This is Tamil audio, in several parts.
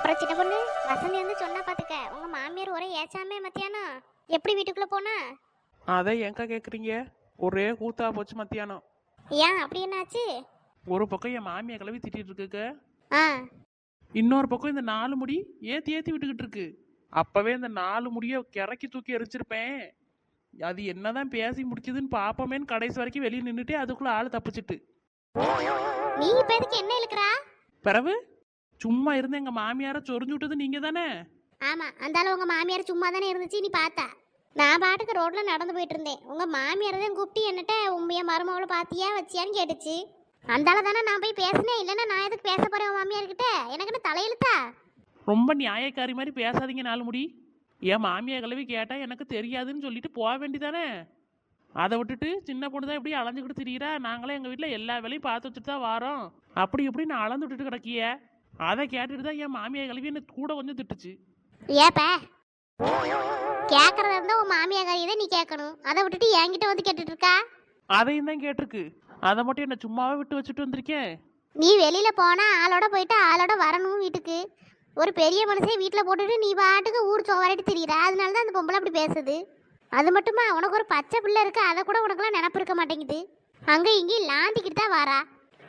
அப்புறம் சின்ன பொண்ணு வசந்தி வந்து சொன்னா பாத்துக்க, உங்க மாமியார் ஒரே ஏச்சாமே மத்தியானம் எப்படி வீட்டுக்குள்ள போனா? அதை ஏன்க்கா கேட்குறீங்க? ஒரே கூத்தா போச்சு மத்தியானம். ஏன் அப்படி என்னாச்சு? ஒரு பக்கம் என் மாமியை கிளவி திட்டிட்டு இருக்குக்க, ஆ இன்னொரு பக்கம் இந்த 4 முடி ஏத்தி ஏத்தி விட்டுக்கிட்டு இருக்கு. அப்பவே இந்த 4 முடிய கிறக்கி தூக்கி எரிஞ்சிருப்பேன். அது என்னதான் பேசி முடிக்குதுன்னு பாப்போமேன்னு கடைசி வரைக்கும் வெளியே நின்றுட்டு அதுக்குள்ள ஆள் தப்பிச்சிட்டு. நீ இப்ப எதுக்கு என்ன இழுக்கிறா? பிறவு சும்மா இருந்து எங்க மாமியார சொரிஞ்சு விட்டது நீங்க தானே. ஆமா, அந்த ஆளு உங்க மாமியார் சும்மா தானே இருந்துச்சு, நீ பார்த்தா? நான் பாட்டுக்கு ரோட்ல நடந்து போயிட்டு இருந்தேன், உங்க மாமியார் தான் கூப்பிட்டு என்னட்ட உண்மைய மருமவளை பாத்தியா வச்சியான்னு கேட்டுச்சு. அந்த ஆளு தானே நான் போய் பேசினேன், இல்லைன்னா நான் எதுக்கு பேச போறேன் உன் மாமியார் கிட்ட? எனக்கு என்ன தலையெழுத்தா? ரொம்ப நியாயக்காரி மாதிரி பேசாதீங்க 4 முடி. என் மாமியா கிளவி கேட்டா எனக்கு தெரியாதுன்னு சொல்லிட்டு போக வேண்டிதானே. அதை விட்டுட்டு சின்ன பொண்ணு தான் இப்படி அலைஞ்சுக்கிட்டு திரியிறா, நாங்களே எங்கள் வீட்டில் எல்லா வேலையும் பார்த்து வச்சுட்டு தான் வரோம், அப்படி இப்படி நான் அளந்து விட்டுட்டு கிடக்கிய. அதை கேட்டுட்டு தான் என் மாமியா கிளவி என்ன கூட கொஞ்சம் திட்டுச்சு. ஏப்பா, கேட்கறதா இருந்தா உன் மாமியார் தான் நீ கேட்கணும், அதை விட்டுட்டு என்கிட்ட வந்து கேட்டுட்டு இருக்கா? அதையும் தான் கேட்டிருக்கு. அதை மட்டும் என்ன சும்மாவே விட்டு வச்சுட்டு வந்திருக்கேன். நீ வெளியில போனா ஆளோட போயிட்டு ஆளோட வரணும் வீட்டுக்கு. ஒரு பெரிய மனுஷன் வீட்டில் போட்டுட்டு நீ பாட்டுக்கு ஊர் சோவராட்டி திரியிற, அதனால தான் அந்த பொம்பளை அப்படி பேசுது. அது மட்டுமா, உனக்கு ஒரு பச்சை பிள்ளை இருக்கு, அதை கூட உனக்குலாம் நினப்பு இருக்க மாட்டேங்குது. அங்கே இங்கேயும் லாந்திக்கிட்டு தான் வாரா.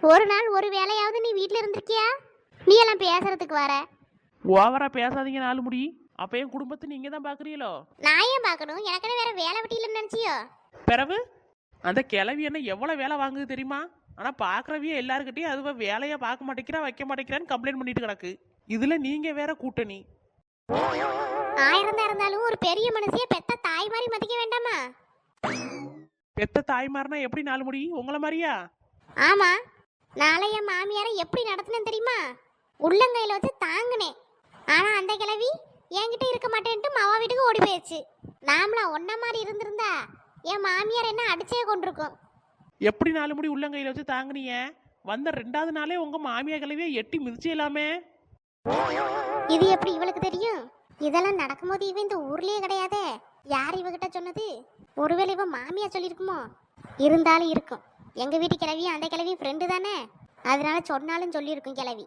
ஒரு நாள் ஒரு வேலையாவது நீ வீட்டில் இருந்திருக்கியா? நீ எல்லாம் பேசுறதுக்கு வர. ஓவரா பேசாதீங்க 4 முடி. அப்போ என் குடும்பத்தை நீங்க தான் பார்க்குறீங்களோ? நான் ஏன் பார்க்கணும்? எனக்குன்னு வேற வேலை வெட்டியிலன்னு நினச்சியோ? பிறவு அந்த கிளவி என்ன எவ்வளோ வேலை வாங்குது தெரியுமா? ஆனால் பார்க்குறவிய எல்லாருக்கிட்டையும் அதுவா வேலையை பார்க்க மாட்டேங்கிறா வைக்க மாட்டேங்கிறான்னு கம்ப்ளைண்ட் பண்ணிட்டு கிடக்கு. இதில் நீங்கள் வேற கூட்டணி. ஆயிரம் தான் இருந்தாலும் ஒரு பெரிய மனுஷிய பெத்த தாய் மாதிரி மதிக்க வேண்டாமா? பெத்த தாய்மார்னா எப்படி 4 முடி? உங்களை மாதிரியா? ஆமா, நாளை என் மாமியாரை எப்படி நடத்தினேன் தெரியுமா? உள்ளங்கையில வச்சு தாங்கினேன். ஆனா அந்த கிழவி என்கிட்ட இருக்க மாட்டேன்ட்டு மாவா வீட்டுக்கு ஓடி போயிடுச்சு. நாமளா ஒன்ன மாதிரி இருந்திருந்தா என் மாமியார் என்ன அடிச்சே கொண்டிருக்கும். எப்படி 4 முடி உள்ளங்கையில் வச்சு தாங்குனீங்க? வந்த 2வது நாளே உங்கள் மாமியா கிளவியை எட்டி மிதிச்சிடலாமே. இது எப்படி இவளுக்கு தெரியும்? இதெல்லாம் நடக்கும்போது இவ இந்த ஊர்லயே கிடையாதே. யார் இவகிட்ட சொன்னது? ஒருவேளை இவ மாமியா சொல்லியிருக்குமோ? இருந்தாலும் இருக்கும், எங்க வீட்டு கிழவியும் அந்த கிழவியும் ஃப்ரெண்டு தானே, அதனால சொன்னாலும் சொல்லியிருக்கும் கிழவி.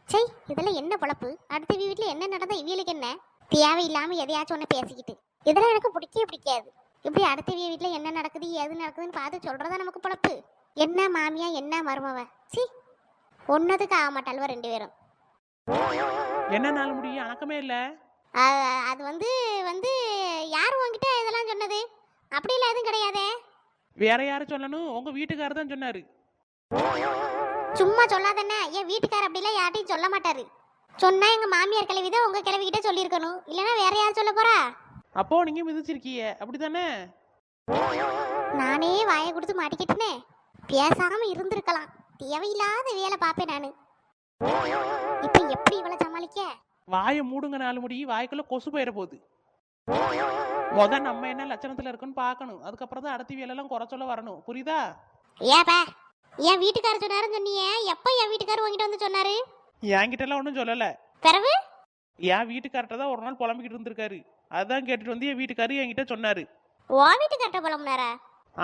சை, இதெல்லாம் என்ன பொழப்பு? அடுத்த வீட்டில் என்ன நடந்தா இவளுக்கு என்ன? தேவையில்லாம எதையாச்சும் ஒன்று பேசிக்கிட்டு இதெல்லாம் எனக்கு பிடிக்கவே பிடிக்காது. இப்படி அடுத்த வீட்டில் என்ன நடக்குது ஏது நடக்குதுன்னு பார்த்து சொல்றதா நமக்கு பொழப்பு? என்ன மாமியா என்ன மருமவ? சி, ஒன்னதுக்கு ஆக மாட்டாள்வ 2 பேரும். என்ன 4 முடி அணக்கமே இல்லை? அது வந்து வந்து யார் உங்ககிட்ட இதெல்லாம் சொன்னது? அப்படிலாம் எதுவும் கிடையாதே. வேற யாரும் சொல்லணும்? உங்கள் வீட்டுக்காரர் தான் சொன்னார். சும்மா சொல்லாதண்ணே, என் வீட்டுக்கார் அப்படிலாம் யார்ட்டையும் சொல்ல மாட்டாரு. சொன்னா எங்க மாமியார் கிழவி தான் உங்க கிழவிகிட்ட சொல்லியிருக்கணும், இல்லைன்னா வேற யார் சொல்ல போறா? அப்போ நீங்கள் மிதிச்சிருக்கீங்க அப்படித்தானே? நானே வாயை கொடுத்து மாட்டிக்கிட்டேனே. பேசாம இருந்திருக்கலாம், தேவையில்லாத வேலை பார்ப்பேன் நானு. இப்ப எப்படி இவளை சமாளிக்க? வாயை மூடுங்க 4 முடி, வாய்க்குள்ள கொசு போயிட போகுது. நம்ம என்ன லட்சணத்தில் இருக்குன்னு பார்க்கணும், அதுக்கப்புறம் தான் அடுத்த வேலையெல்லாம் குறை சொல்ல வரணும், புரியுதா? ஏப்பா, என் வீட்டுக்காரர் சொன்னாருன்னு சொன்னியே, எப்போ என் வீட்டுக்காரர் உங்ககிட்ட வந்து சொன்னாரு? என்கிட்டலாம் ஒன்றும் சொல்லலை. பிறகு என் வீட்டுக்கார்ட்ட தான் ஒரு நாள் புலம்பிக்கிட்டு இருந்திருக்காரு, அதான் கேட்டுட்டு வந்து என் வீட்டுக்காரு என்கிட்ட சொன்னாரு. ஓ வீட்டுக்கார்ட்ட புலம்புனாரா?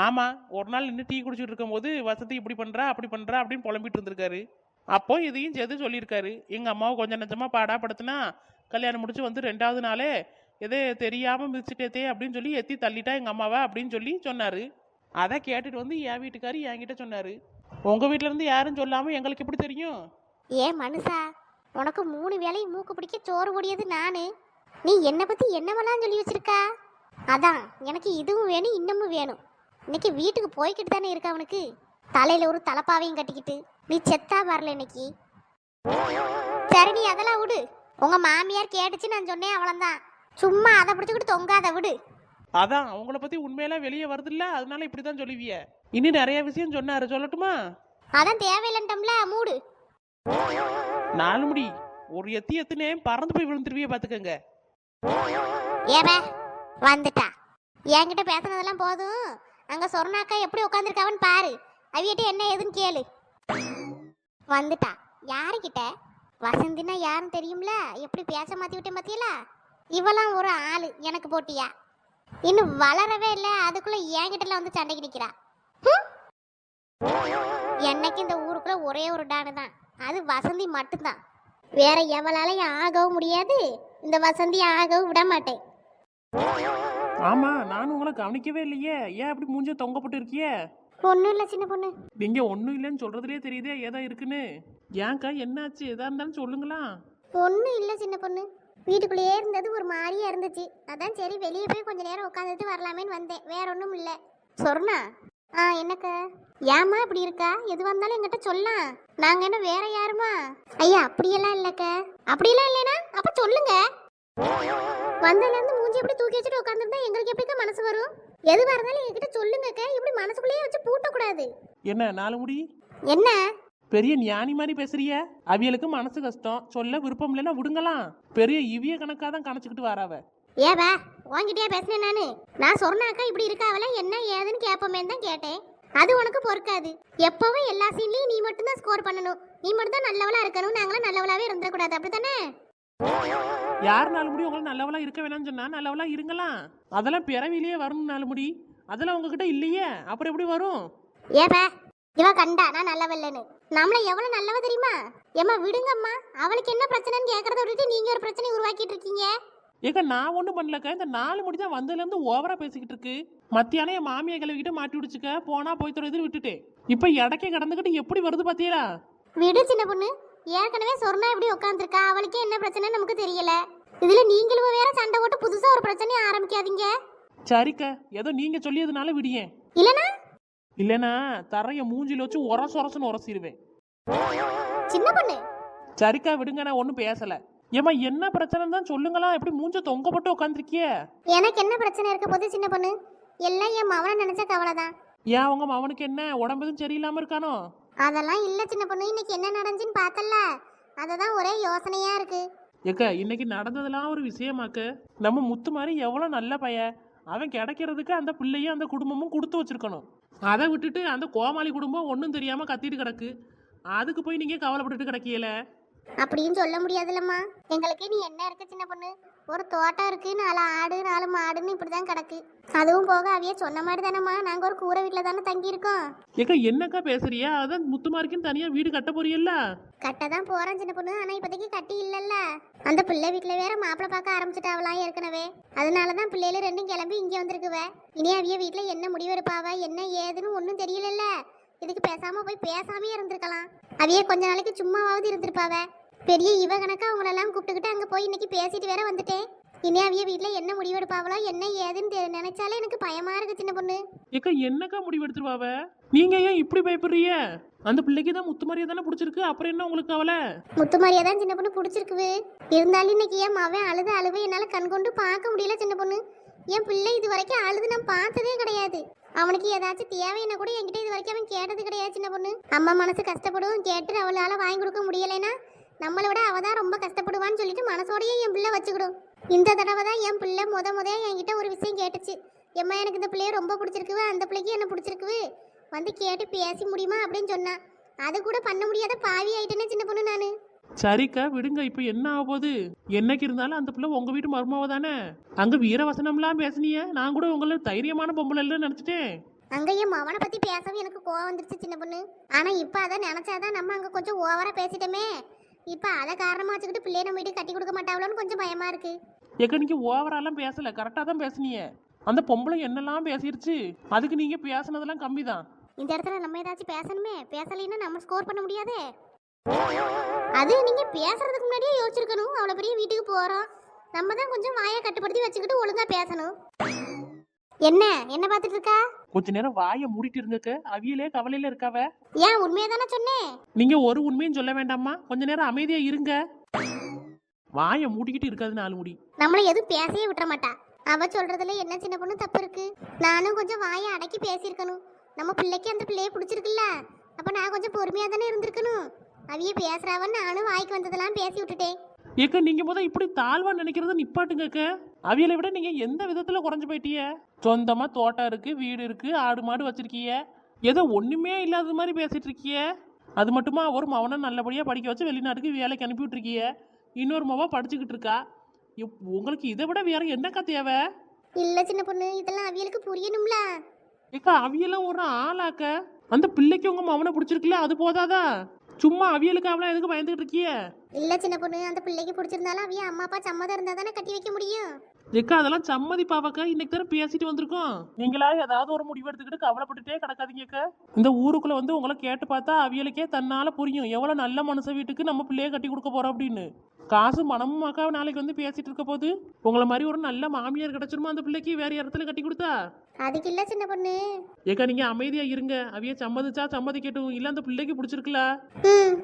ஆமாம், ஒரு நாள் நின்று டீ குடிச்சிட்டு இருக்கும்போது வசதி இப்படி பண்ணுறா அப்படி பண்ணுறா அப்படின்னு புலம்பிட்டு இருந்திருக்காரு. அப்போ இதையும் சேர்த்து சொல்லியிருக்காரு. எங்கள் அம்மாவை கொஞ்சம் நெஞ்சமாக பாடாப்படுத்தினா கல்யாணம் முடிச்சு வந்து 2வது நாளே எதே தெரியாமல் மிதிச்சிட்டே அப்படின்னு சொல்லி எத்தி தள்ளிட்டா எங்கள் அம்மாவை அப்படின்னு சொல்லி சொன்னார். அதை கேட்டுட்டு வந்து என் வீட்டுக்காரு என்கிட்ட சொன்னார். உங்கள் வீட்டிலேருந்து யாரும் சொல்லாமல் எங்களுக்கு எப்படி தெரியும்? ஏ மனுஷா, உனக்கு 3 வேளையும் மூக்கு பிடிக்க சோறு ஓடியது நானு. நீ என்னை பற்றி என்னவெல்லாம் சொல்லி வச்சிருக்கா? அதான் எனக்கு இதுவும் வேணும் இன்னமும் வேணும். இன்னைக்கு வீட்டுக்கு போய்கிட்டு தானே இருக்க அவனுக்கு. தலையில் ஒரு தலைப்பாவையும் கட்டிக்கிட்டு நீ செத்தா வரல இன்னைக்கு. சரி, நீ அதெல்லாம் விடு. உங்கள் மாமியார் கேட்டுச்சு நான் சொன்னேன், அவ்வளோதான். சும்மா அதை பிடிச்சிக்கிட்டு தொங்காத, விடு. அதான் அவங்கள பற்றி உண்மையெல்லாம் வெளியே வருதுல்ல, அதனால இப்படி தான் சொல்லுவிய. இன்னும் நிறைய விஷயம் சொன்னார், சொல்லட்டுமா? அதான் தேவையில்லைன்ட்டோம்ல, மூடு. 4 முடி ஒரு எத்தினே பறந்து போய் விழுந்துருவிய பார்த்துக்கங்க. ஏவே வந்துட்டா, என்கிட்ட பேசுனதெல்லாம் போதும். அங்க சொர்ணாக்கா எப்படி உட்காந்துருக்காவன்னு பாரு, அவியிட்ட என்ன ஏதுன்னு கேளு. வந்துட்டா. யாருக்கிட்ட? வசந்தினா யாரும் தெரியும்ல, எப்படி பேச மாத்தி விட்டேன் பாத்தியலா? இவெல்லாம் ஒரு ஆளு எனக்கு போட்டியா? இன்னும் வளரவே இல்லை, அதுக்குள்ள என்கிட்டலாம் வந்து சண்டைக்கு நிக்கிறா. என்னைக்கு இந்த ஊருக்குள்ள ஒரே ஒரு டானு தான், அது வசந்தி மட்டும்தான். வேற எவளாலையும் ஆகவும் முடியாது, இந்த வசந்தி ஆகவும் விட மாட்டேன். ஆமா, நானும் உங்களை கவனிக்கவே இல்லையே. ஏன் அப்படி மூஞ்ச தொங்கப்பட்டு இருக்கியே? ஒன்றும் இல்லை சின்ன பொண்ணு. நீங்க ஒன்றும் இல்லைன்னு சொல்றதுலயே தெரியுதே ஏதோ இருக்குன்னு. ஏன்க்கா என்னாச்சு? எதா இருந்தாலும் சொல்லுங்களா. ஒன்றும் இல்லை சின்ன பொண்ணு. வீட்டுக்குள்ளேயே இருந்தது ஒரு மாதிரியா இருந்துச்சு. அதான் சரி வெளியே போய் கொஞ்ச நேரம் உட்காந்துட்டு வரலாமேன்னு வந்தேன். வேற ஒன்றும் இல்லை. சொர்ணா, என்னக்கா? ஏம்மா இப்படி இருக்கா? எது வந்தாலும் என்கிட்ட சொல்லலாம். நாங்க என்ன வேற யாருமா? ஐயா அப்படியெல்லாம் இல்லக்கா. அப்படியெல்லாம் இல்லைனா அப்ப சொல்லுங்க. வந்ததுலேருந்து மூஞ்சி எப்படி தூக்கி வச்சுட்டு உட்காந்துருந்தா எங்களுக்கு எப்படிக்கா மனசு வரும்? எதுவாக இருந்தாலும் என்கிட்ட சொல்லுங்கக்கா. இப்படி மனசுக்குள்ளேயே வச்சு பூட்டக்கூடாது. என்ன நாலு முடி என்ன பெரிய ஞானி மாதிரி பேசுறிய? அவியலுக்கு மனசு கஷ்டம், சொல்ல விருப்பம் இல்லைன்னா விடுங்களாம். பெரிய இவிய கணக்காக தான் கணச்சுக்கிட்டு வராவ. ஏவா உன்கிட்டயா பேசினேன் நானு? நான் சொன்னாக்கா இப்படி இருக்காவல என்ன ஏதுன்னு கேட்போமே தான் கேட்டேன். அது உனக்கு பொறுக்காது. எப்பவும் எல்லா சீன்லயும் நீ மட்டும் தான் ஸ்கோர் பண்ணணும். நீ மட்டும் தான் நல்லவளா இருக்கணும். நாங்களும் நல்லவளாவே இருந்துடக்கூடாது. அப்படித்தானே? யார் நாலு முடி உங்களை நல்லவளா இருக்க வேணாம்னு சொன்னா நல்லவளா இருங்களாம். அதெல்லாம் பிறவிலேயே வரணும் நாலு முடி. அதெல்லாம் உங்ககிட்ட இல்லையே, அப்புறம் எப்படி வரும்? ஏப்பா இவ கண்டா நான் நல்லவல்லன்னு. நம்மள எவ்வளவு நல்லவ தெரியுமா? ஏமா விடுங்கம்மா, அவளுக்கு என்ன பிரச்சனைன்னு கேட்கறத விட்டுட்டு நீங்க ஒரு பிரச்சனை உருவாக்கிட்டு இருக்கீங்க. ஏக்கா நான் ஒன்றும் பண்ணலக்கா. இந்த நாலு முடி தான் வந்ததுலேருந்து ஓவரா பேசிக்கிட்டு இருக்கு. மத்தியானம் என் மாமியை கிளவிக்கிட்ட மாட்டி விடுச்சுக்க, போனா போய் தொலைது விட்டுட்டேன். இப்போ இடக்கே கடந்துக்கிட்டு எப்படி வருது பாத்தீங்களா? விடு சின்ன பொண்ணு. ஏற்கனவே சொர்ணா எப்படி உட்காந்துருக்கா, அவளுக்கே என்ன பிரச்சனை நமக்கு தெரியல. இதுல நீங்களும் வேற சண்டை போட்டு புதுசா ஒரு பிரச்சனையை ஆரம்பிக்காதீங்க. சரிக்கா, ஏதோ நீங்க சொல்லியதுனால விடியேன். இல்லனா தரைய மூஞ்சில வச்சு உரசுன்னு உரசிடுவேன். சின்ன பொண்ணு. சரிக்கா விடுங்க, நான் ஒன்றும் பேசல. ஏமா என்ன பிரச்சனை தான் சொல்லுங்களா. எப்படி மூஞ்ச தொங்கப்பட்டு உட்காந்துருக்கிய? எனக்கு என்ன பிரச்சனை இருக்க போது சின்ன பொண்ணு? எல்லாம் என் மவனை நினைச்ச கவலைதான். ஏன் உங்க மவனுக்கு என்ன உடம்பு எதுவும் சரியில்லாம இருக்கானோ? அதெல்லாம் இல்ல சின்ன பொண்ணு. இன்னைக்கு என்ன நடந்துச்சுன்னு பார்த்தல, அததான் ஒரே யோசனையா இருக்கு. ஏக்கா இன்னைக்கு நடந்ததெல்லாம் ஒரு விஷயமாக்க. நம்ம முத்து மாதிரி எவ்வளவு நல்ல பையன். அவன் கிடைக்கிறதுக்கு அந்த பிள்ளையும் அந்த குடும்பமும் கொடுத்து வச்சிருக்கணும். அதை விட்டுட்டு அந்த கோமாளி குடும்பம் ஒன்றும் தெரியாம கத்திட்டு கிடக்கு. அதுக்கு போய் நீங்க கவலைப்பட்டுட்டு கிடக்கியல. அப்படின்னு சொல்ல முடியாதுல்லம்மா. எங்களுக்கு நீ என்ன இருக்கு சின்ன பொண்ணு? ஒரு தோட்டம் இருக்கு, 4 ஆடு 4 மாடுன்னு இப்படிதான் கிடக்கு. அதுவும் போக அவைய சொன்ன மாதிரி தானம்மா, நாங்க ஒரு கூரை வீட்டுல தானே தங்கி இருக்கோம். ஏக்கா என்னக்கா பேசுறியா? அதான் முத்துமாரிக்குன்னு தனியா வீடு கட்ட போறியல்ல? கட்டதான் போறேன் சின்ன பொண்ணு. ஆனா இப்போதைக்கு கட்டி இல்லல்ல. அந்த பிள்ளை வீட்டுல வேற மாப்பிள்ளை பார்க்க ஆரம்பிச்சுட்டாவலாம் ஏற்கனவே. அதனாலதான் பிள்ளைல ரெண்டும் கிளம்பி இங்க வந்திருக்குவ. இனி அவிய வீட்டுல என்ன முடிவெடுப்பாவ என்ன ஏதுன்னு ஒன்னும் தெரியலல்ல. இதுக்கு பேசாம போய் பேசாமே இருந்திருக்கலாம். அவிய கொஞ்ச நாளைக்கு சும்மாவாவது இருந்திருப்பாவ. பெரிய இவ கணக்கா அவங்களெல்லாம் கூப்பிட்டுக்கிட்டு அங்க போய் இன்னைக்கு பேசிட்டு வேற வந்துட்டேன். இனி அவிய வீட்டுல என்ன முடிவெடுப்பாவளோ என்ன ஏதுன்னு நினைச்சாலே எனக்கு பயமா இருக்கு சின்ன பொண்ணு. ஏக்கா என்னக்கா முடிவெடுத்துருவாவ? நீங்க ஏன் இப்படி பயப்படுறீங்க? அந்த பிள்ளைக்கு தான் முத்துமாரியா தானே பிடிச்சிருக்கு, அப்புறம் என்ன உங்களுக்கு கவலை? முத்துமாரியா தான் சின்ன பொண்ணு பிடிச்சிருக்குது. இருந்தாலும் இன்னைக்கு என் மவன் அழுது என்னால கண் கொண்டு பார்க்க முடியல சின்ன பொண்ணு. என் பிள்ளை இது வரைக்கும் அழுது நான் பார்த்ததே கிடையாது. அவனுக்கு ஏதாச்சும் தேவைன்னா கூட என்கிட்ட இது வரைக்கும் அவன் கேட்டது கிடையாது சின்ன பொண்ணு. அம்மா மனசு கஷ்டப்படும், கேட்டு அவளால வாங்கி கொடுக்க முடியலைன்னா நம்மளை விட அவ தான் ரொம்ப கஷ்டப்படுவான்னு சொல்லிட்டு மனசோடையே என் பிள்ளை வச்சுக்கிடும். இந்த தடவை தான் என் பிள்ளை முத என்கிட்ட ஒரு விஷயம் கேட்டுச்சு. எம்மா எனக்கு இந்த பிள்ளைய ரொம்ப பிடிச்சிருக்குவே, அந்த பிள்ளைக்கு என்ன பிடிச்சிருக்குவே, வந்து கேட்டு பேசி முடியுமா அப்படின்னு சொன்னான். அது கூட பண்ண முடியாத பாவி ஆயிட்டேன்னு சின்ன பொண்ணு நானு. சரிக்கா விடுங்க. இப்ப என்ன ஆக போகுது? என்னைக்கு இருந்தாலும் அந்த பிள்ளை உங்க வீட்டு மருமாவ தானே. அங்க வீரவசனம்லாம் பேசுனீங்க, நான் கூட உங்களை தைரியமான பொம்பளை இல்லைன்னு நினைச்சிட்டேன். அங்க என் மவனை பத்தி பேசவும் எனக்கு கோவம் வந்துருச்சு சின்ன பொண்ணு. ஆனா இப்ப அதை நினைச்சாதான் நம்ம அங்க கொஞ்சம் ஓவரா பேசிட்டோமே. இப்ப அதை காரணமா வச்சுக்கிட்டு பிள்ளைய நம்ம வீட்டுக்கு கட்டி கொடுக்க மாட்டாங்களோன்னு கொஞ்சம் பயமா இருக்கு. ஏக்கா நீங்க ஓவராலாம் பேசல, கரெக்டா தான் பேசுனீங்க. அந்த பொம்பளை என்னெல்லாம் பேசிருச்சு, அதுக்கு நீங்க பேசுனதெல்லாம் கம்மி தான். இந்த இடத்துல நம்ம ஏதாச்சும் பேசணுமே, பேசலைன்னா நம்ம ஸ்கோர் பண்ண முடியாதே. அது நீங்க பேசுறதுக்கு முன்னாடியே யோசிச்சிருக்கணும். அவ்வளவு பெரிய வீட்டுக்கு போறோம், நம்ம தான் கொஞ்சம் வாயை கட்டுப்படுத்தி வச்சுக்கிட்டு ஒழுங்கா பேசணும். என்ன என்ன பார்த்துட்டு இருக்கா? கொஞ்ச நேரம் வாயை மூடிட்டு இருங்கக்க. அவியலே கவலையில இருக்காவ. ஏன் உண்மையை தானே சொன்னேன். நீங்க ஒரு உண்மையும் சொல்ல வேண்டாமா? கொஞ்ச நேரம் அமைதியா இருங்க. வாயை மூடிக்கிட்டு இருக்காது நாலு முடி. நம்மள எதுவும் பேசவே விட்டுற மாட்டா. அவ சொல்றதுல என்ன சின்ன பொண்ணு தப்பு இருக்கு? நானும் கொஞ்சம் வாயை அடக்கி பேசியிருக்கணும். நம்ம பிள்ளைக்கு அந்த பிள்ளைய பிடிச்சிருக்குல்ல, அப்ப நான் கொஞ்சம் பொறுமையா தானே இருந்திருக்கணும். அவிய பேசுறாவன்னு நானும் வாய்க்கு வந்ததெல்லாம் பேசி விட்டுட்டேன். ஏக்க நீங்க முத இப்படி தாழ்வா நினைக்கிறத நிப்பாட்டுங்கக்க. அவியலை விட நீங்க எந்த விதத்துல குறைஞ்சு போயிட்டீங்க? சொந்தமா தோட்டம் இருக்கு, வீடு இருக்கு, ஆடு மாடு வச்சிருக்கீங்க. ஏதோ ஒண்ணுமே இல்லாத மாதிரி பேசிட்டு இருக்கீங்க. அது மட்டுமா ஒரு மவனை நல்லபடியா படிக்க வச்சு வெளிநாட்டுக்கு வேலைக்கு அனுப்பி விட்டுருக்கீங்க. இன்னொரு மவ படிச்சுக்கிட்டு இருக்கா. உங்களுக்கு இதை விட வேற என்னக்கா தேவை? இல்ல சின்ன பொண்ணு, இதெல்லாம் அவியலுக்கு புரியணும்ல. ஏக்கா அவியெல்லாம் ஒரு ஆளாக்க. அந்த பிள்ளைக்கு உங்க மவனை பிடிச்சிருக்குல்ல, அது போதாதா? சும்மா அவியலுக்கு அவளை எதுக்கு பயந்துகிட்டு இருக்கிய? இல்ல சின்ன பொண்ணு, அந்த பிள்ளைக்கு பிடிச்சிருந்தாலும் அவிய அம்மா அப்பா சம்மதம் இருந்தா தானே கட்டி வைக்க முடியும். ஏக்கா அதெல்லாம் சம்மதி பாவக்கா, இன்னைக்கு தானே பேசிட்டு வந்திருக்கோம். நீங்களா ஏதாவது ஒரு முடிவு எடுத்துக்கிட்டு கவலைப்பட்டுட்டே கிடக்காதீங்கக்கா. இந்த ஊருக்குள்ள வந்து உங்களை கேட்டு பார்த்தா அவியலுக்கே தன்னால புரியும் எவ்வளவு நல்ல மனுஷ வீட்டுக்கு நம்ம பிள்ளைய கட்டி கொடுக்க போறோம் அப்படின்னு. காசு மனமும் அக்கா நாளைக்கு வந்து பேசிட்டு இருக்க போது உங்களை மாதிரி ஒரு நல்ல மாமியார் கிடைச்சிருமா அந்த பிள்ளைக்கு வேற இடத்துல கட்டி கொடுத்தா? அதுக்கு இல்ல சின்ன பொண்ணு. ஏக்கா நீங்க அமைதியா இருங்க, அவிய சம்மதிச்சா சம்மதிக்கட்டும், இல்ல அந்த பிள்ளைக்கு பிடிச்சிருக்கல ம்.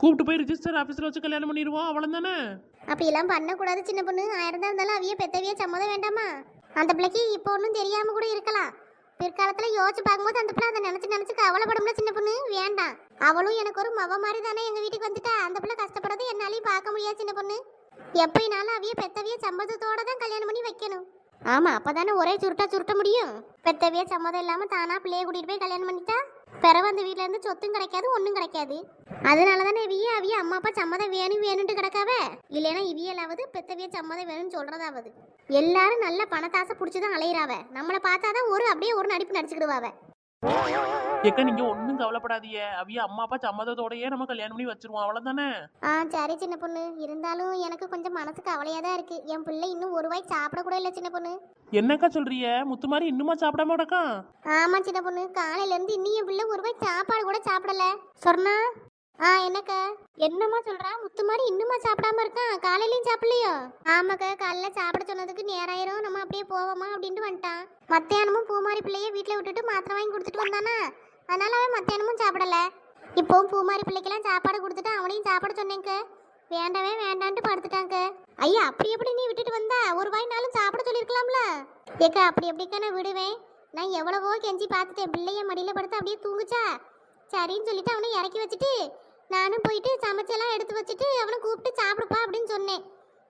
கூப்பிட்டு போய் ரிஜிஸ்டர் ஆபீஸ்ல வச்சு கல்யாணம் பண்ணிடுவோம், அவ்வளவுதானே. அப்படி எல்லாம் பண்ணக்கூடாது சின்ன பொண்ணு. ஆயிரம் தான் இருந்தாலும் அவிய பெத்தவிய சம்மதம் வேண்டாமா? அந்த பிள்ளைக்கு இப்போ ஒன்றும் தெரியாம கூட இருக்கலாம். பிற்காலத்துல யோசிச்சு பார்க்கும்போது அந்த பிள்ளை அதை நினைச்சு நினைச்சு கவலைப்படும்ல சின்ன பொண்ணு. வேண்டாம். அவளும் எனக்கு ஒரு மவ மாதிரி தானே எங்க வீட்டுக்கு வந்துட்டா. அந்த பிள்ளை கஷ்டப்படுறது என்னாலையும் பார்க்க முடியாது சின்ன பொண்ணு. எப்பயினாலும் அவிய பெத்தவிய சம்மதத்தோட தான் கல்யாணம் பண்ணி வைக்கணும். ஆமா, அப்பதானே ஒரே சுருட்ட முடியும். பெத்தவிய சம்மதம் இல்லாம தானா பிள்ளைய கூட்டிட்டு போய் கல்யாணம் பண்ணிட்டா பிறகு அந்த வீட்டுல இருந்து சொத்தும் கிடைக்காது, ஒன்றும் கிடைக்காது. அதனாலதானே அவிய அம்மா அப்பா சம்மதம் வேணும்ட்டு கிடக்காவ. இல்லைன்னா இவியலாவது பெத்தவிய சம்மதம் வேணும்னு சொல்றதாவது. எல்லாரும் நல்ல பணத்தாசை பிடிச்சிதான் அலையிறாவ. நம்மளை பார்த்தாதான் அப்படியே ஒரு நடிப்பு நடிச்சுக்கிடுவாவ. ஏக்கா நீங்க ஒன்னும் கவலைப்படாதீங்க, அவிய அம்மா அப்பா சம்மதத்தோடயே நம்ம கல்யாணம் பண்ணி வச்சிருவோம், அவ்வளவுதானே. சரி சின்ன பொண்ணு. இருந்தாலும் எனக்கு கொஞ்சம் மனசு கவலையா தான் இருக்கு. என் பிள்ளை இன்னும் ஒரு வாய் சாப்பிட கூட இல்லை சின்ன பொண்ணு. என்னக்கா சொல்றீங்க? முத்து மாதிரி இன்னுமா சாப்பிடாம கிடக்கா? ஆமா சின்ன பொண்ணு, காலையில இருந்து இன்னும் என் பிள்ளை ஒரு வாய் சாப்பாடு கூட சாப்பிடல. சொன்னா என்னக்கா? என்னம்மா சொல்றா? முத்து மாதிரி இன்னுமா சாப்பிடாம இருக்கான்? காலையிலயும் சாப்பிடலையோ? ஆமாக்கா, காலையில சாப்பிட சொன்னதுக்கு நேராயிரும், நம்ம அப்படியே போவோமா அப்படின்ட்டு வந்துட்டான். மத்தியானமும் பூமாரி பிள்ளைய வீட்டுல விட்டுட்டு மாத்திரை வாங்கி கொடுத்துட்டு வந்தானா, அதனால அவன் மத்தியானமும் சாப்பிடல. இப்போவும் பூமாரி பிள்ளைக்கெல்லாம் சாப்பாடு கொடுத்துட்டு அவனையும் சாப்பிட சொன்னேங்க. வேண்டவே வேண்டான்ட்டு படுத்துட்டாங்க. ஐயா, அப்படி எப்படி நீ விட்டுட்டு வந்தா? ஒரு வாய் நாளும் சாப்பிட சொல்லிருக்கலாம்ல. ஏக்கா அப்படி எப்படிக்கா நான் விடுவேன்? நான் எவ்வளவோ கெஞ்சி பார்த்துட்டேன். பிள்ளைய மடியில படுத்து அப்படியே தூங்குச்சா. சரின்னு சொல்லிட்டு அவனை இறக்கி வச்சுட்டு நானும் போயிட்டு சமைச்செல்லாம் எடுத்து வச்சுட்டு அவனை கூப்பிட்டு சாப்பிடுப்பா அப்படின்னு சொன்னேன்.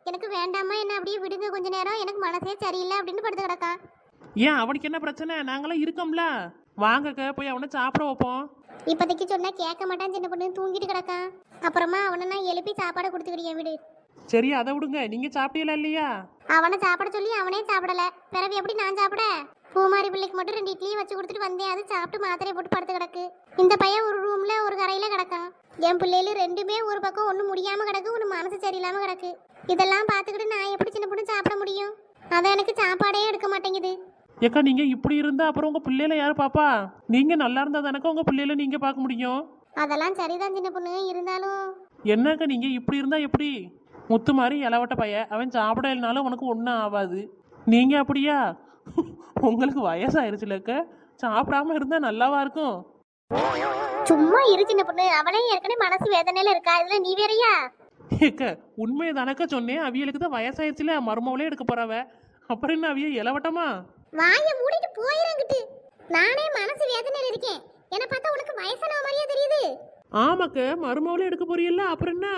எனக்கு வேண்டாமா, என்ன அப்படியே விடுங்க கொஞ்ச நேரம், எனக்கு மனசே சரியில்லை அப்படின்னு படுத்து கிடக்கான். ஏன் அவனுக்கு என்ன பிரச்சனை? நாங்களாம் இருக்கோம்ல, வாங்கக்க போய் அவனை சாப்பிட வைப்போம். இப்போதைக்கு சொன்னா கேட்க மாட்டான் சின்ன பொண்ணு, தூங்கிட்டு கிடக்கான். அப்புறமா அவனை நான் எழுப்பி சாப்பாடு கொடுத்துக்கிட்டேன் விடு. சரி அதை விடுங்க, நீங்க சாப்பிட்டீங்களா இல்லையா? அவனை சாப்பிட சொல்லி அவனே சாப்பிடல, பிறகு எப்படி நான் சாப்பிட? பூமாரி பிள்ளைக்கு மட்டும் 2 இட்லியும் வச்சு கொடுத்துட்டு வந்தேன். அது சாப்பிட்டு மாத்திரையை போட்டு படுத்து கிடக்கு. இந்த பையன் ஒரு ரூம்ல ஒரு கரையில கிடக்கான். என் பிள்ளைகள் ரெண்டுமே ஒரு பக்கம் ஒன்றும் முடியாம கிடக்கு, ஒன்று மனசு சரியில்லாம கிடக்கு. இதெல்லாம் பார்த்துக்கிட்டு நான் எப்படி சின்ன பொண்ணு சாப்பிட முடியும்? அதான் எனக்கு சாப்பாடே எடுக்க மாட்டேங்குது. ஏக்கா நீங்க இப்படி இருந்தா அப்புறம் உங்க பிள்ளைல யாரு பாப்பா? நீங்க நல்லா இருந்தா தானக்கா உங்க பிள்ளைல நீங்க பார்க்க முடியும். அதெல்லாம் சரிதான் சின்ன பொண்ணு. இருந்தாலும் என்னக்கா நீங்க இப்படி இருந்தா எப்படி? முத்து மாதிரி இளவட்ட பையன், அவன் சாப்பிட இல்லைனாலும் உனக்கு ஒன்றும் ஆகாது. நீங்க அப்படியா? உங்களுக்கு வயசாயிருச்சுலக்க, சாப்பிடாம இருந்தா நல்லாவா இருக்கும்? சும்மா இரு சின்ன பொண்ணு. அவனே ஏற்கனவே மனசு வேதனையில இருக்கா, இதுல நீ வேறையா? ஏக்க உண்மையை தானக்கா சொன்னேன், அவியலுக்கு தான் வயசாயிருச்சுல, மருமவளே எடுக்க போறவ, அப்புறம் என்ன அவிய இளவட்டமா? வாய மூடிட்டு போயிரங்கிட்டு. நானே மனசு வேதனையில இருக்கேன். என்ன பார்த்தா உனக்கு வயசானவ மாதிரியா தெரியுது? ஆமாக்க, மருமவளே எடுக்க போறீல்ல, அப்புறம் என்ன?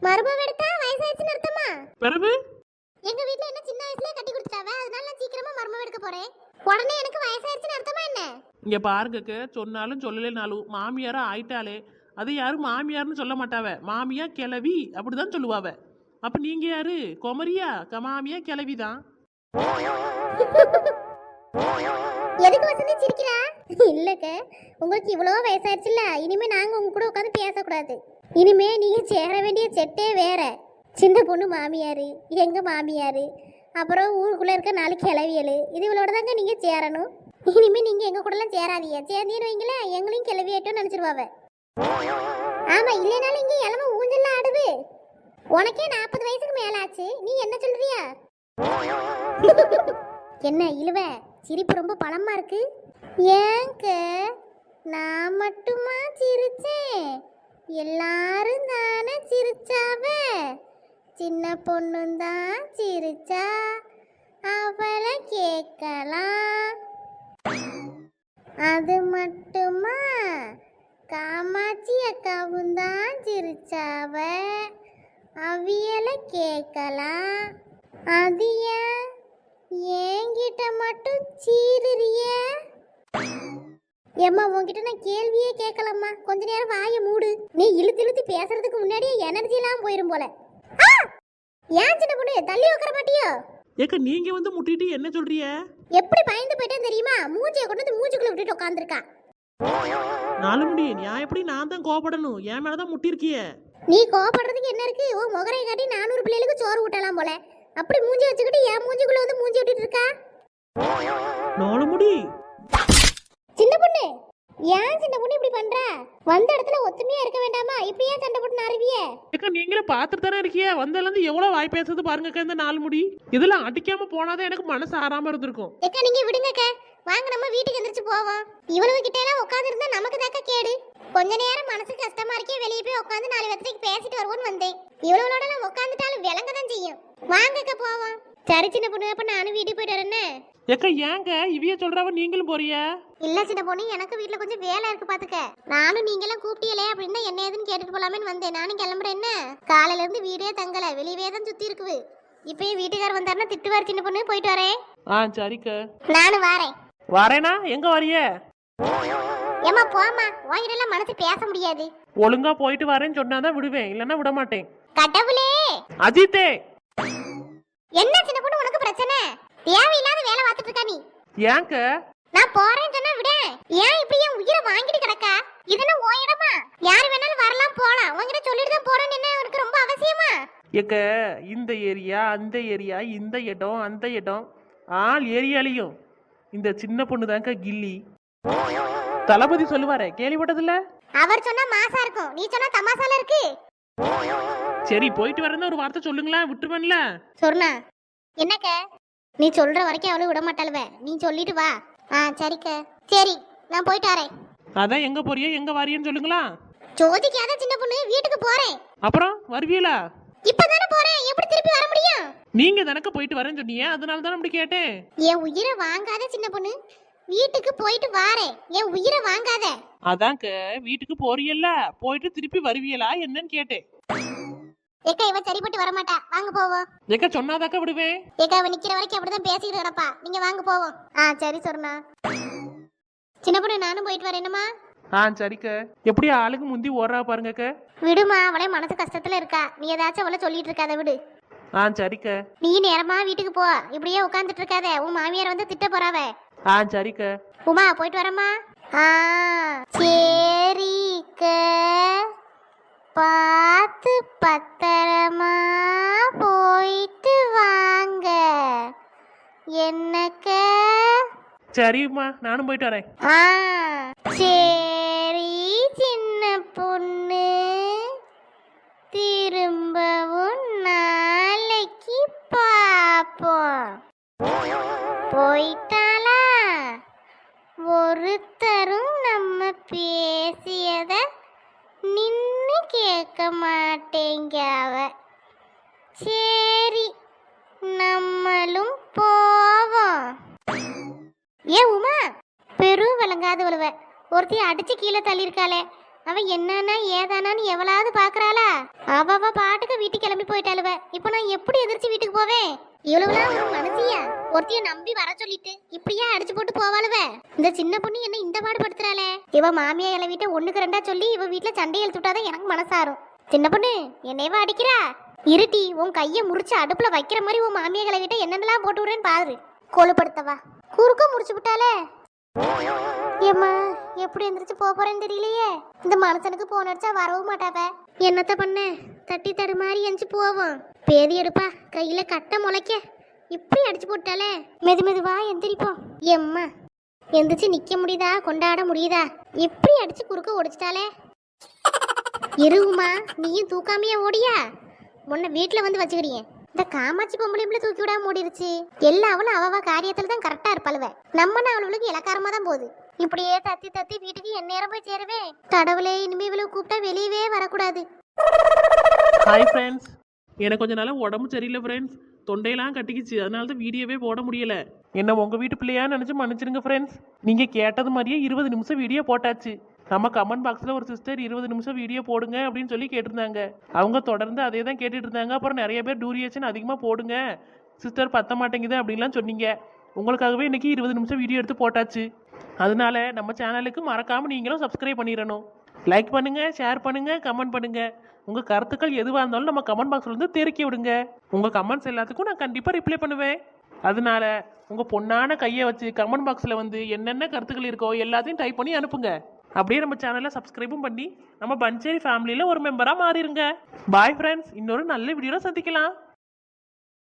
மருமவ எடுத்தா வயசாயிடுச்சுன்னு அர்த்தமா? பிறகு எங்க வீட்ல என்ன சின்ன வயசுலயே கட்டி கொடுத்துட்டாவ, அதனால நான் சீக்கிரமா மருமவ எடுக்க போறேன். உடனே எனக்கு வயசாயிடுச்சுன்னு அர்த்தமா என்ன? இங்க பாருங்கக்க, சொன்னாலும் சொல்லலைனாலும் மாமியாரா ஆயிட்டாலே அது யாரும் மாமியார்னு சொல்ல மாட்டாவ, மாமியா கிளவி அப்படிதான் சொல்லுவாவ. அப்ப நீங்க யாரு? குமரியா? மாமியா கிளவி தான். எதுக்கு வசந்தி சிரிக்கிறா? இல்லக்க, உங்களுக்கு இவ்வளோ வயசாயிருச்சுல்ல, இனிமே நாங்க உங்க கூட உட்காந்து பேசக்கூடாது. இனிமே நீங்க சேர வேண்டிய செட்டே வேற. சின்ன பொண்ணு மாமியாரு, எங்க மாமியாரு, அப்புறம் ஊருக்குள்ள இருக்க 4 கிளவியல், இதுகளோட தாங்க நீங்க சேரணும். இனிமே நீங்க எங்க கூடலாம் சேராதீங்க. சேர்ந்தீன்னு வைங்களேன், எங்களையும் கிளவியாட்டும் நினைச்சிருவாவ. ஆமா, இல்லைனாலும் இங்க இளம ஊஞ்சல்லாம் ஆடுது. உனக்கே 40 வயசுக்கு மேல ஆச்சு, நீ என்ன சொல்றியா? என்ன இழுவ? சிரிப்பு ரொம்ப பலமா இருக்கு. ஏங்க நான் மட்டுமா சிரிச்சேன்? எல்லாரும் தானே சிரிச்சாவ. சின்ன பொண்ணும் தான் சிரிச்சா, அவளை கேட்கலாம். அது மட்டுமா, காமாட்சி அக்காவும் தான் சிரிச்சாவ, அவியலை கேட்கலாம். அது ஏன் என்கிட்ட மட்டும் சீருறிய? ஏம்மா, உன்கிட்ட நான் கேள்வியே கேட்கலாமா? கொஞ்ச நேரம் வாயை மூடு. நீ இழுத்து இழுத்து பேசுறதுக்கு முன்னாடியே எனர்ஜி எல்லாம் போயிரும் போல. ஏன் சின்ன பொண்ணு தள்ளி உட்கார மாட்டியோ? ஏக்க நீங்க வந்து முட்டிட்டு என்ன சொல்றிய? எப்படி பயந்து போயிட்டேன் தெரியுமா? மூஞ்சியை கொண்டு வந்து மூஞ்சுக்குள்ள விட்டுட்டு உட்காந்துருக்கா. நாலு முடி, நான் எப்படி நான் தான் கோபப்படணும்? என் மேலதான் முட்டி இருக்கிய. நீ கோபப்படுறதுக்கு என்ன இருக்கு? உன் முகரை காட்டி 400 பிள்ளைகளுக்கு சோறு ஊட்டலாம் போல. அப்படி மூஞ்சி வச்சுக்கிட்டு என் மூஞ்சிக்குள்ள வந்து மூஞ்சி விட்டுட்டு இருக்கா? நாலு முடி சின்ன பொண்ணு, ஏன் சின்ன பொண்ணு இப்படி பண்ற? வந்த இடத்துல ஒத்துமையா இருக்க வேண்டாமா? இப்படி ஏன் சண்டை போட்டு நாருவிய? ஏக்கா நீங்களே பார்த்துட்டு தானே இருக்கிய வந்ததுல இருந்து எவ்வளவு வாய் பேசுறது பாருங்கக்கா இந்த நாலு முடி. இதெல்லாம் அடிக்காம போனாதான் எனக்கு மனசு ஆறாம இருந்திருக்கும். ஏக்கா நீங்க விடுங்கக்கா, வாங்க நம்ம வீட்டுக்கு எந்திரிச்சு போவோம். இவ்வளவு கிட்ட எல்லாம் உட்கார்ந்து இருந்தா நமக்கு தாக்க கேடு. கொஞ்ச நேரம் மனசு கஷ்டமா இருக்கே, வெளியே போய் உட்கார்ந்து 4 பேருக்கு பேசிட்டு வருவோம்னு வந்தேன். இவ்வளவுலோட எல்லாம் உட்கார்ந்துட்டாலும் விளங்க தான் செய்யும். வாங்கக்கா போவோம். சரி சின்ன பொண்ணு, அப்ப நானும் வீட்டுக்கு போயிட்டு வரேன். ஏக்கா ஏங்க இவைய சொல்றவ நீங்களும் போறியா? இல்ல சின்ன பொண்ணு, எனக்கு வீட்டுல கொஞ்சம் வேலை இருக்கு பாத்துக்க. நானும் நீங்க எல்லாம் கூப்பிட்டீங்களே அப்படின்னு என்ன ஏதுன்னு கேட்டுட்டு போலாமேன்னு வந்தேன். நானும் கிளம்புறேன். என்ன காலையில இருந்து வீடே தங்கல, வெளியவே தான் சுத்தி இருக்குது. இப்பயும் வீட்டுக்காரர் வந்தாருன்னா திட்டுவார். சின்ன பொண்ணு போயிட்டு வரேன். சரிக்கா நானும் வரேன். வரேனா எங்க வரிய? ஏமா போமா, வாயிடெல்லாம் மனசு பேச முடியாது. ஒழுங்கா போயிட்டு வரேன்னு சொன்னாதான் விடுவேன், இல்லன்னா விட மாட்டேன். கடவுளே அஜித்தே, என்ன சின்ன பொண்ணு உனக்கு பிரச்சனை? தேவையில்லாத வேலை பார்த்துட்டு இருக்கா நீ. ஏங்க நான் போறேன்னு சொன்னா விட, ஏன் இப்படி என் உயிரை வாங்கிட்டு கிடக்கா? இதெல்லாம் உன் இடமா? யாரு வேணாலும் வரலாம் போலாம். உங்ககிட்ட சொல்லிட்டு தான் போறேன்னு என்ன உனக்கு ரொம்ப அவசியமா? ஏக்க இந்த ஏரியா அந்த ஏரியா, இந்த இடம் அந்த இடம், ஆள் ஏரியாலையும் இந்த சின்ன பொண்ணு தாங்க கில்லி. தளபதி சொல்லுவாரே, கேள்விப்பட்டதில்ல? அவர் சொன்னா மாசா இருக்கும், நீ சொன்னா தமாசால இருக்கு. சரி போயிட்டு வரேன்னு ஒரு வார்த்தை சொல்லுங்களா, விட்டுருவேன்ல. சொன்னா என்னக்க? நீ சொல்ற வரைக்கும் அவளு விட மாட்டாளுவ. நீ சொல்லிட்டு வா. சரிக்க. சரி நான் போயிட்டு வரேன். அதான் எங்க போறியோ எங்க வாரியன்னு சொல்லுங்களா. ஜோதிக்காத சின்ன பொண்ணு, வீட்டுக்கு போறேன். அப்புறம் வருவீங்களா? இப்பதானே போறேன், எப்படி திருப்பி வர முடியும்? நீங்க தானக்க போயிட்டு வரேன்னு சொன்னீங்க, அதனால தான் அப்படி கேட்டேன். என் உயிரை வாங்காத சின்ன பொண்ணு, வீட்டுக்கு போயிட்டு வாரேன். என் உயிரை வாங்காத. அதான்க்க வீட்டுக்கு போறியல்ல, போயிட்டு திருப்பி வருவீங்களா என்னன்னு கேட்டேன். ஏக்கா இவ சரிப்பட்டு வர மாட்டா, வாங்க போவோம். ஏக்கா சொன்னாதாக்கா விடுவேன். ஏக்கா அவ நிக்கிற வரைக்கும் அப்படிதான் பேசிட்டு கிடப்பா. நீங்க வாங்க போவோம். சரி சொன்னா. சின்ன பொண்ணு நானும் போயிட்டு வரேனுமா? சரிக்க. எப்படி ஆளுக்கு முந்தி ஓடுறா பாருங்கக்க. விடுமா, அவளே மனசு கஷ்டத்துல இருக்கா. நீ ஏதாச்சும் அவளை சொல்லிட்டு இருக்காத, விடு. சரிக்க. நீ நேரமா வீட்டுக்கு போ, இப்படியே உட்காந்துட்டு இருக்காத. உன் மாமியார் வந்து திட்ட போறாவ. சரிக்க. உமா போயிட்டு வரமா? சரிக்க. பார்த்து பத்திரமா போயிட்டு வாங்க. என்னக்க? சரிம்மா, நானும் போயிட்டு வரேன். சரி சின்ன பொண்ணு, திரும்பவும் நாளைக்கு பாப்போம். போயிட்டாளா? ஒருத்தரும் நம்ம பேசியத நின்னு கேட்க மாட்டேங்க அவ. சரி நம்மளும் போவோம். உமா, பெரும் விளங்காதவளுவ ஒருத்தி அடிச்சு கீழே தள்ளியிருக்காளே. அவ என்னன்னா ஏதானான்னு எவளாவது பாக்குறாளா? அவ பாட்டுக்கு வீட்டுக்கு கிளம்பி போயிட்டாளுவ. இப்ப நான் எப்படி எதிர்த்து வீட்டுக்கு போவேன்? இவ்வளவுலாம் ஒரு மனசியா? ஒருத்திய நம்பி வர சொல்லிட்டு இப்படியா அடிச்சு போட்டு போவாளுவ? இந்த சின்ன பொண்ணு என்ன இந்த பாடுபடுத்துறாளே? இவ மாமியா இளவிட்ட 1க்கு 2 சொல்லி இவ வீட்டுல சண்டையை இழுத்துட்டாதான் எனக்கு மனசாரும். சின்ன பொண்ணு என்னையவா அடிக்கிறா? இருட்டி, உன் கைய முறிச்சு அடுப்புல வைக்கிற மாதிரி உன் மாமியா இளவிட்ட என்னென்னலாம் போட்டு விடுறேன்னு பாரு. கொழுப்படுத்தவா குறுக்க முடிச்சு விட்டாலே. ஏம்மா, எப்படி எந்திரிச்சு போறேன்னு தெரியலையே. இந்த மனுஷனுக்கு போன் அடிச்சா வரவும் மாட்டாவ. என்னத்த பண்ண? தட்டி தடு மாதிரி எஞ்சி போவோம். பேதி எடுப்பா, கையில கட்ட முளைக்க இப்படி அடிச்சு போட்டாலே. மெதுவா எந்திரிப்போம். எம்மா, எந்திரிச்சு நிக்க முடியுதா? கொண்டாட முடியுதா? இப்படி அடிச்சு குறுக்க ஒடிச்சிட்டாலே. இருவுமா, நீயும் தூக்காமையா ஓடியா? முன்ன வீட்டுல வந்து வச்சுக்கிறியே. இந்த காமாட்சி பொம்பளை தூக்கி விடாம ஓடிருச்சு. எல்லா அவளும் அவ காரியத்துல தான் கரெக்டா இருப்பாளுவ. நம்ம அவளுக்கு இலக்காரமா தான் போகுது. இப்படியே தத்தி தத்தி வீட்டுக்கு என் நேரம் போய் சேருவே. கடவுளே, இனிமே இவ்வளவு கூப்பிட்டா வெளியவே வரக்கூடாது. ஹாய் ஃப்ரெண்ட்ஸ், எனக்கு கொஞ்ச நாளா உடம்பு சரியில்லை ஃப்ரெண்ட்ஸ். தொண்டையெல்லாம் கட்டிக்கிச்சு, அதனால தான் வீடியோவே போட முடியல. என்ன உங்க வீட்டு பிள்ளையா நினைச்சு மன்னிச்சிருங்க ஃப்ரெண்ட்ஸ். நீங்க கேட்டது மாதிரியே 20 நிமிஷம் வீடியோ போட்டாச்சு. நம்ம கமெண்ட் பாக்ஸில் ஒரு சிஸ்டர் 20 நிமிஷம் வீடியோ போடுங்க அப்படின்னு சொல்லி கேட்டிருந்தாங்க. அவங்க தொடர்ந்து அதே தான் கேட்டுட்டு இருந்தாங்க. அப்புறம் நிறைய பேர் டூரியேஷன் அதிகமாக போடுங்க சிஸ்டர், பத்த மாட்டேங்குது அப்படின்லாம் சொன்னீங்க. உங்களுக்காகவே இன்னைக்கு 20 நிமிஷம் வீடியோ எடுத்து போட்டாச்சு. அதனால நம்ம சேனலுக்கு மறக்காமல் நீங்களும் சப்ஸ்கிரைப் பண்ணிடணும். லைக் பண்ணுங்க, ஷேர் பண்ணுங்க, கமெண்ட் பண்ணுங்க. உங்கள் கருத்துக்கள் எதுவாக இருந்தாலும் நம்ம கமெண்ட் பாக்ஸில் வந்து தெரிவிக்க விடுங்க. உங்கள் கமெண்ட்ஸ் எல்லாத்துக்கும் நான் கண்டிப்பாக ரிப்ளை பண்ணுவேன். அதனால உங்கள் பொண்ணான கையை வச்சு கமெண்ட் பாக்ஸில் வந்து என்னென்ன கருத்துக்கள் இருக்கோ எல்லாத்தையும் டைப் பண்ணி அனுப்புங்க. அப்படியே நம்ம சேனலை சப்ஸ்கிரைபும் பண்ணி நம்ம பஞ்சேரி ஃபேமிலியில் ஒரு மெம்பராக மாறிடுங்க. பாய் ஃப்ரெண்ட்ஸ், இன்னொரு நல்ல வீடியோவில் சந்திக்கலாம்.